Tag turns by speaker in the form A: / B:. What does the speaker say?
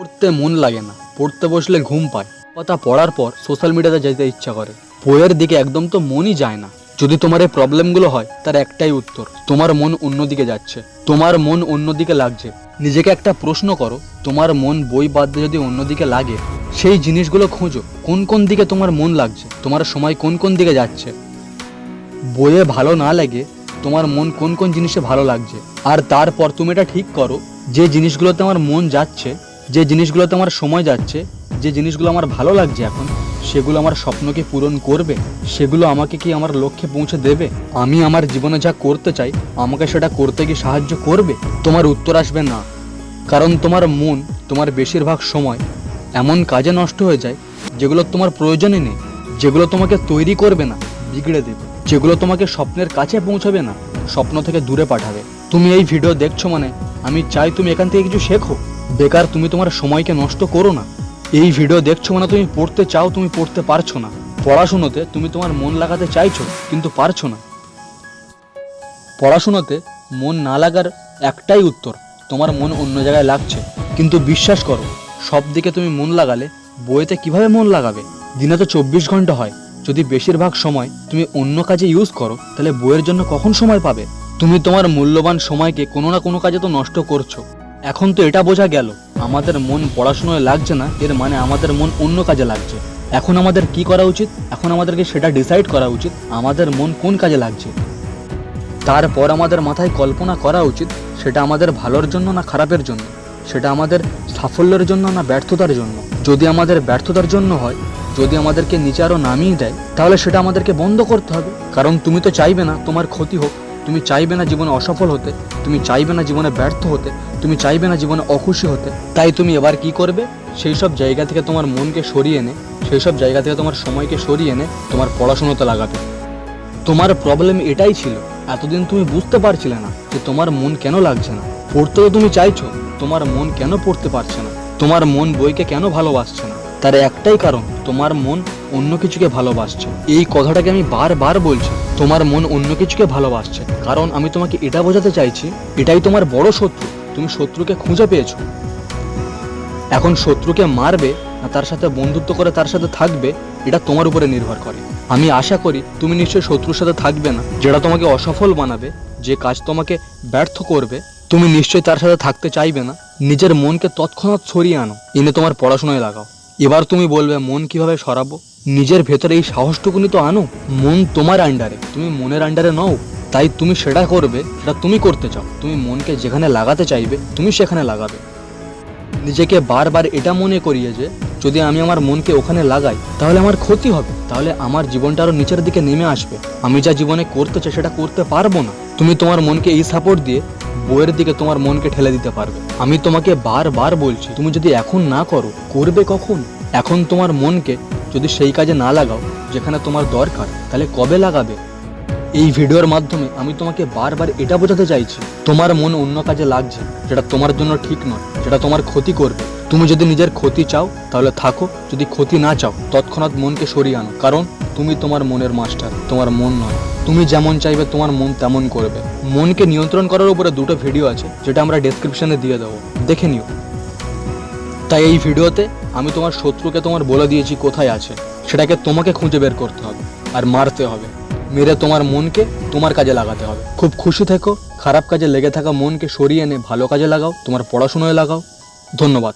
A: পড়তে মন লাগে না, পড়তে বসলে ঘুম পায়, কথা পড়ার পর সোশ্যাল মিডিয়াতে যেতে ইচ্ছা করে, বইয়ের দিকে একদম তো মনই যায় না। যদি তোমার এই প্রবলেমগুলো হয় তার একটাই উত্তর, তোমার মন অন্যদিকে যাচ্ছে, তোমার মন অন্যদিকে লাগছে। নিজেকে একটা প্রশ্ন করো, তোমার মন বই বাদ দিয়ে যদি অন্যদিকে লাগে, সেই জিনিসগুলো খোঁজো, কোন কোন দিকে তোমার মন লাগছে, তোমার সময় কোন কোন দিকে যাচ্ছে। বইয়ে ভালো না লাগে তোমার মন কোন কোন জিনিসে ভালো লাগছে, আর তারপর তুমি এটা ঠিক করো যে জিনিসগুলোতে আমার মন যাচ্ছে, যে জিনিসগুলোতে আমার সময় যাচ্ছে, যে জিনিসগুলো আমার ভালো লাগছে এখন, সেগুলো আমার স্বপ্নকে পূরণ করবে, সেগুলো আমাকে কি আমার লক্ষ্যে পৌঁছে দেবে, আমি আমার জীবনে যা করতে চাই আমাকে সেটা করতে কি সাহায্য করবে? তোমার উত্তর আসবে না। কারণ তোমার মন তোমার বেশিরভাগ সময় এমন কাজে নষ্ট হয়ে যায় যেগুলো তোমার প্রয়োজনই নেই, যেগুলো তোমাকে তৈরি করবে না, বিগড়ে দেবে, যেগুলো তোমাকে স্বপ্নের কাছে পৌঁছাবে না, স্বপ্ন থেকে দূরে পাঠাবে। তুমি এই ভিডিও দেখছো মানে আমি চাই তুমি এখান থেকে কিছু শেখো। বেকার তুমি তোমার সময়কে নষ্ট করো না। এই ভিডিও দেখছো মানে তুমি পড়তে চাও, তুমি পড়তে পারছো না। পড়াশুনোতে তুমি তোমার মন লাগাতে চাইছো কিন্তু পারছো না। পড়াশুনোতে মন না লাগার একটাই উত্তর, তোমার মন অন্য জায়গায় লাগছে। কিন্তু বিশ্বাস করো, সব দিকে তুমি মন লাগালে বইতে কিভাবে মন লাগাবে? দিনে তো 24 ঘন্টা হয়, যদি বেশিরভাগ সময় তুমি অন্য কাজে ইউজ করো তাহলে বইয়ের জন্য কখন সময় পাবে? তুমি তোমার মূল্যবান সময়কে কোনো না কোনো কাজে তো নষ্ট করছো। এখন তো এটা বোঝা গেল আমাদের মন পড়াশোনায় লাগছে না, এর মানে আমাদের মন অন্য কাজে লাগছে। এখন আমাদের কি করা উচিত? এখন আমাদেরকে সেটা ডিসাইড করা উচিত আমাদের মন কোন কাজে লাগছে। তারপর আমাদের মাথায় কল্পনা করা উচিত সেটা আমাদের ভালোর জন্য না খারাপের জন্য, সেটা আমাদের সাফল্যের জন্য না ব্যর্থতার জন্য। যদি আমাদের ব্যর্থতার জন্য হয়, যদি আমাদেরকে নিচে আরও নামিয়ে দেয়, তাহলে সেটা আমাদেরকে বন্ধ করতে হবে। কারণ তুমি তো চাইবে না তোমার ক্ষতি হোক, তুমি চাইবে না জীবনে অসফল হতে, তুমি চাইবে না জীবনে ব্যর্থ হতে, তুমি চাইবে না জীবনে অখুশি হতে। তাই তুমি এবার কি করবে? সেই সব জায়গা থেকে তোমার মনকে সরিয়ে এনে, সেই সব জায়গা থেকে তোমার সময়কে সরিয়ে এনে তোমার পড়াশোনাতে লাগাবে। তোমার প্রবলেম এটাই ছিল, এতদিন তুমি বুঝতে পারছিলে না যে তোমার মন কেন লাগছে না। পড়তে তো তুমি চাইছো, তোমার মন কেন পড়তে পারছে না? তোমার মন বইকে কেন ভালোবাসছে না? তার একটাই কারণ, তোমার মন অন্য কিছুকে ভালোবাসছে। এই কথাটাকে আমি বারবার বলছি, তোমার মন অন্য কিছুকে ভালোবাসছে। কারণ আমি তোমাকে এটা বোঝাতে চাইছি, এটাই তোমার বড় শত্রু। তুমি শত্রুকে খুঁজে পেয়েছো। এখন শত্রুকে মারবে না তার সাথে বন্ধুত্ব করে তার সাথে থাকবে, এটা তোমার উপরে নির্ভর করে। আমি আশা করি তুমি নিশ্চয়ই শত্রুর সাথে থাকবে না, যেটা তোমাকে অসফল বানাবে, যে কাজ তোমাকে ব্যর্থ করবে। তুমি নিশ্চয়ই তার সাথে থাকতে চাইবে না। নিজের মনকে তৎক্ষণাৎ সরিয়ে আনো, এনে তোমার পড়াশোনায় লাগাও। এবার তুমি বলবে মন কিভাবে সরাবো? নিজের ভেতরে এই সাহসটুকুনি তো আনো। মন তোমার আন্ডারে, তুমি মনের আন্ডারে নও। তাই তুমি সেটা করবে যেটা তুমি করতে চাও। তুমি মনকে যেখানে লাগাতে চাইবে তুমি সেখানে লাগাবে। নিজেকে বারবার এটা মনে করিয়ে যে যদি আমি আমার মনকে ওখানে লাগাই তাহলে আমার ক্ষতি হবে, তাহলে আমার জীবনটা আরো নিচের দিকে নেমে আসবে, আমি যা জীবনে করতে চাই সেটা করতে পারবো না। তুমি তোমার মনকে এই সাপোর্ট দিয়ে বইয়ের দিকে তোমার মনকে ঠেলে দিতে পারবে। আমি তোমাকে বারবার বলছি, তুমি যদি এখন না করো করবে কখন? এখন তোমার মনকে যদি সেই কাজে না লাগাও যেখানে তোমার দরকার, তাহলে কবে লাগাবে? এই ভিডিওর মাধ্যমে আমি তোমাকে বারবার এটা বোঝাতে চাইছি, তোমার মন অন্য কাজে লাগছে যেটা তোমার জন্য ঠিক নয়, যেটা তোমার ক্ষতি করবে। তুমি যদি নিজের ক্ষতি চাও তাহলে থাকো, যদি ক্ষতি না চাও তৎক্ষণাৎ মনকে সরিয়ে আনো। কারণ তুমি তোমার মনের মাস্টার, তোমার মন নয়। তুমি যেমন চাইবে তোমার মন তেমন করবে। মনকে নিয়ন্ত্রণ করার উপরে 2টো ভিডিও আছে, যেটা আমরা ডেসক্রিপশনে দিয়ে দেবো, দেখে নিও। তাই এই ভিডিওতে আমি তোমার শত্রুকে তোমার বলে দিয়েছি কোথায় আছে, সেটাকে তোমাকে খুঁজে বের করতে হবে আর মারতে হবে। মেরে তোমার মনকে তোমার কাজে লাগাতে হবে। খুব খুশি থেকো, খারাপ কাজে লেগে থাকা মনকে সরিয়ে এনে ভালো কাজে লাগাও, তোমার পড়াশোনায় লাগাও। ধন্যবাদ।